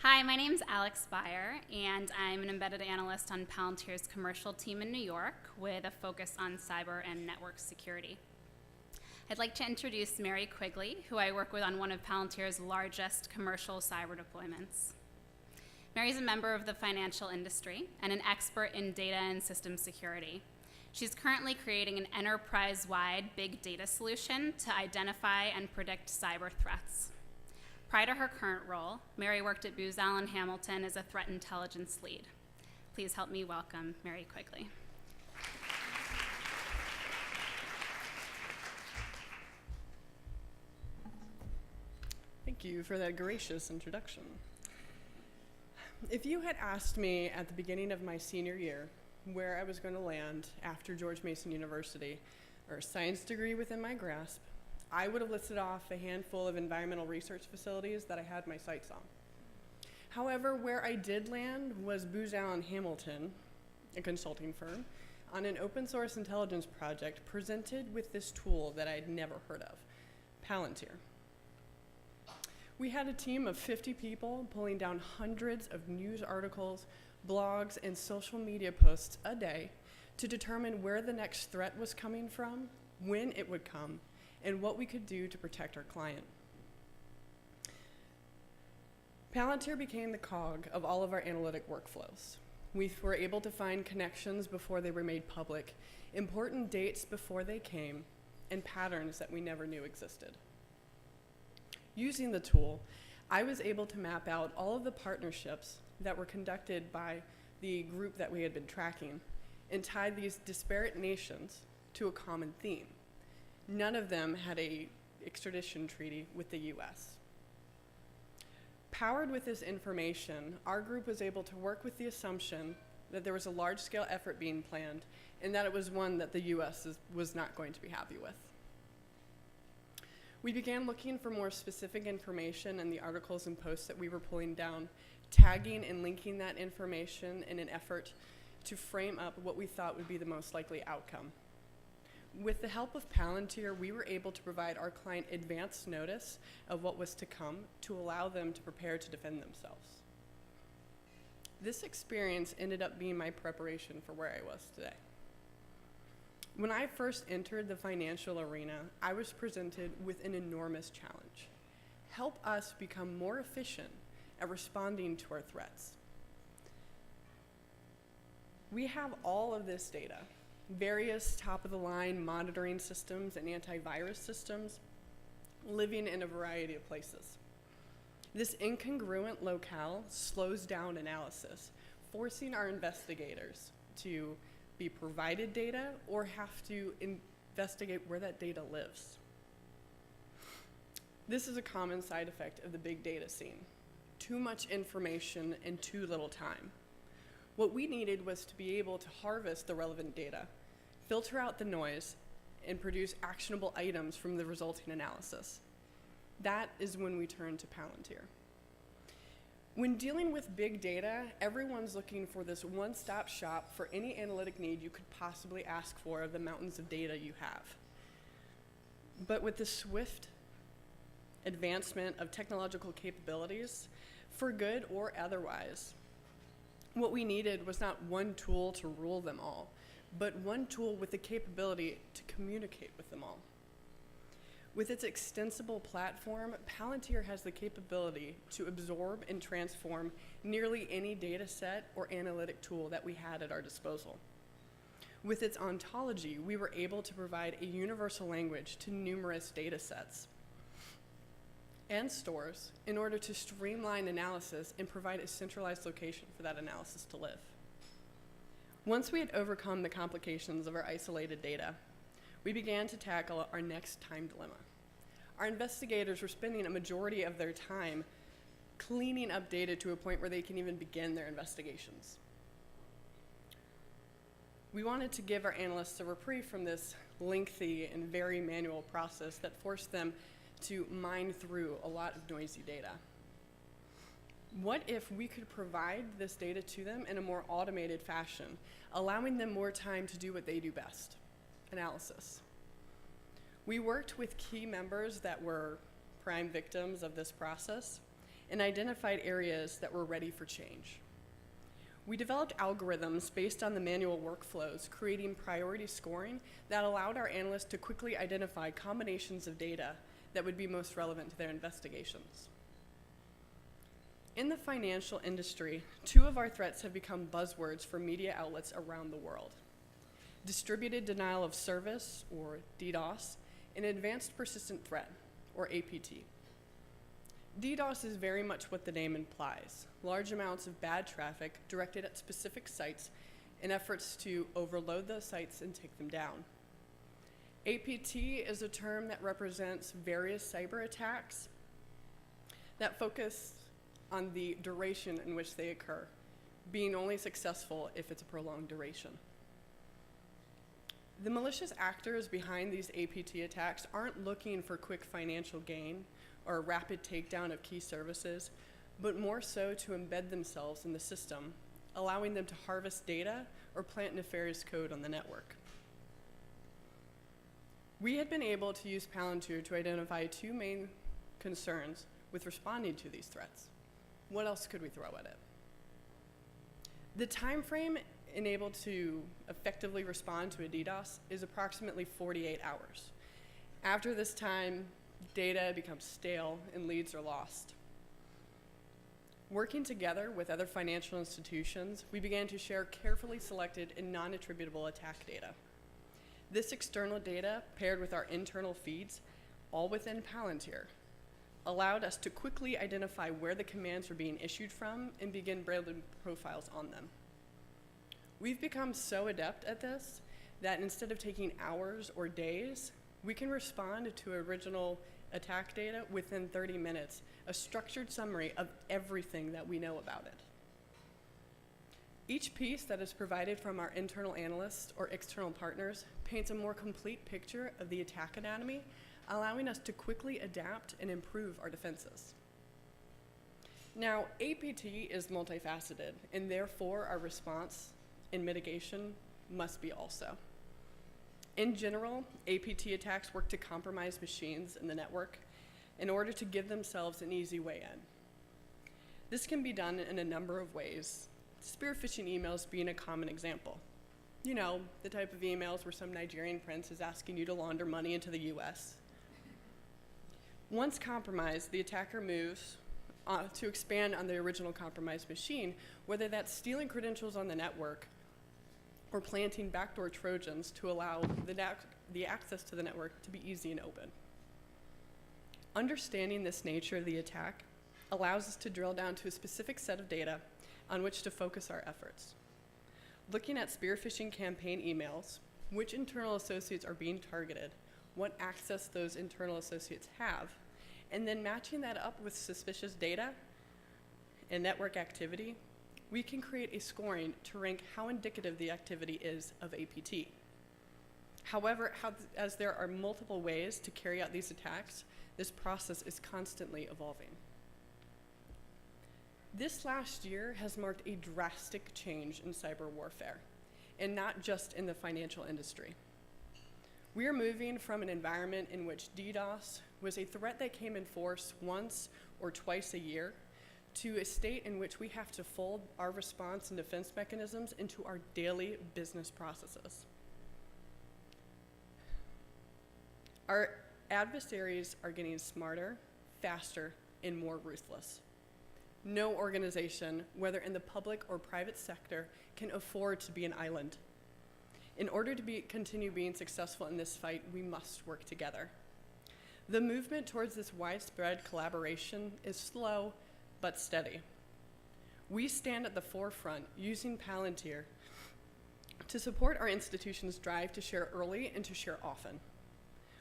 Hi, my name's Alex Beyer, and I'm an embedded analyst on Palantir's commercial team in New York with a focus on cyber and network security. I'd like to introduce Mary Quigley, who I work with on one of Palantir's largest commercial cyber deployments. Mary's a member of the financial industry and an expert in data and system security. She's currently creating an enterprise-wide big data solution to identify and predict cyber threats. Prior to her current role, Mary worked at Booz Allen Hamilton as a threat intelligence lead. Please help me welcome Mary Quigley. Thank you for that gracious introduction. If you had asked me at the beginning of my senior year where I was going to land after George Mason University, or a science degree within my grasp, I would have listed off a handful of environmental research facilities that I had my sights on. However, where I did land was Booz Allen Hamilton, a consulting firm, on an open source intelligence project presented with this tool that I'd never heard of, Palantir. We had a team of 50 people pulling down hundreds of news articles, blogs, and social media posts a day to determine where the next threat was coming from, when it would come, and what we could do to protect our client. Palantir became the cog of all of our analytic workflows. We were able to find connections before they were made public, important dates before they came, and patterns that we never knew existed. Using the tool, I was able to map out all of the partnerships that were conducted by the group that we had been tracking and tied these disparate nations to a common theme. None of them had an extradition treaty with the US. Powered with this information, our group was able to work with the assumption that there was a large-scale effort being planned and that it was one that the US was not going to be happy with. We began looking for more specific information in the articles and posts that we were pulling down, tagging and linking that information in an effort to frame up what we thought would be the most likely outcome. With the help of Palantir, we were able to provide our client advance notice of what was to come to allow them to prepare to defend themselves. This experience ended up being my preparation for where I was today. When I first entered the financial arena, I was presented with an enormous challenge. Help us become more efficient at responding to our threats. We have all of this data, various top-of-the-line monitoring systems and antivirus systems living in a variety of places. This incongruent locale slows down analysis, forcing our investigators to be provided data or have to investigate where that data lives. This is a common side effect of the big data scene. Too much information and too little time. What we needed was to be able to harvest the relevant data, filter out the noise, and produce actionable items from the resulting analysis. That is when we turned to Palantir. When dealing with big data, everyone's looking for this one-stop shop for any analytic need you could possibly ask for of the mountains of data you have. But with the swift advancement of technological capabilities, for good or otherwise, what we needed was not one tool to rule them all, but one tool with the capability to communicate with them all. With its extensible platform, Palantir has the capability to absorb and transform nearly any data set or analytic tool that we had at our disposal. With its ontology, we were able to provide a universal language to numerous data sets and stores in order to streamline analysis and provide a centralized location for that analysis to live. Once we had overcome the complications of our isolated data, we began to tackle our next time dilemma. Our investigators were spending a majority of their time cleaning up data to a point where they can even begin their investigations. We wanted to give our analysts a reprieve from this lengthy and very manual process that forced them to mine through a lot of noisy data. What if we could provide this data to them in a more automated fashion, allowing them more time to do what they do best, analysis? We worked with key members that were prime victims of this process and identified areas that were ready for change. We developed algorithms based on the manual workflows, creating priority scoring that allowed our analysts to quickly identify combinations of data that would be most relevant to their investigations. In the financial industry, two of our threats have become buzzwords for media outlets around the world: distributed denial of service, or DDoS, and advanced persistent threat, or APT. DDoS is very much what the name implies: large amounts of bad traffic directed at specific sites in efforts to overload those sites and take them down. APT is a term that represents various cyber attacks that focus on the duration in which they occur, being only successful if it's a prolonged duration. The malicious actors behind these APT attacks aren't looking for quick financial gain or a rapid takedown of key services, but more so to embed themselves in the system, allowing them to harvest data or plant nefarious code on the network. We had been able to use Palantir to identify two main concerns with responding to these threats. What else could we throw at it? The time frame enabled to effectively respond to a DDoS is approximately 48 hours. After this time, data becomes stale and leads are lost. Working together with other financial institutions, we began to share carefully selected and non-attributable attack data. This external data, paired with our internal feeds, all within Palantir, allowed us to quickly identify where the commands were being issued from and begin building profiles on them. We've become so adept at this that instead of taking hours or days, we can respond to original attack data within 30 minutes, a structured summary of everything that we know about it. Each piece that is provided from our internal analysts or external partners paints a more complete picture of the attack anatomy, allowing us to quickly adapt and improve our defenses. Now, APT is multifaceted, and therefore our response and mitigation must be also. In general, APT attacks work to compromise machines in the network in order to give themselves an easy way in. This can be done in a number of ways, spear phishing emails being a common example. You know, the type of emails where some Nigerian prince is asking you to launder money into the US. Once compromised, the attacker moves to expand on the original compromised machine, whether that's stealing credentials on the network or planting backdoor Trojans to allow the access to the network to be easy and open. Understanding this nature of the attack allows us to drill down to a specific set of data on which to focus our efforts. Looking at spear phishing campaign emails, which internal associates are being targeted, what access those internal associates have, and then matching that up with suspicious data and network activity, we can create a scoring to rank how indicative the activity is of APT. However, as there are multiple ways to carry out these attacks, this process is constantly evolving. This last year has marked a drastic change in cyber warfare, and not just in the financial industry. We are moving from an environment in which DDoS was a threat that came in force once or twice a year to a state in which we have to fold our response and defense mechanisms into our daily business processes. Our adversaries are getting smarter, faster, and more ruthless. No organization, whether in the public or private sector, can afford to be an island. In order to continue being successful in this fight, we must work together. The movement towards this widespread collaboration is slow but steady. We stand at the forefront using Palantir to support our institution's drive to share early and to share often.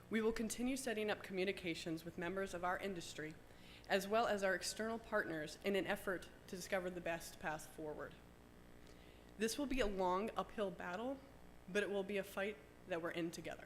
We will continue setting up communications with members of our industry, as well as our external partners, in an effort to discover the best path forward. This will be a long uphill battle, but it will be a fight that we're in together.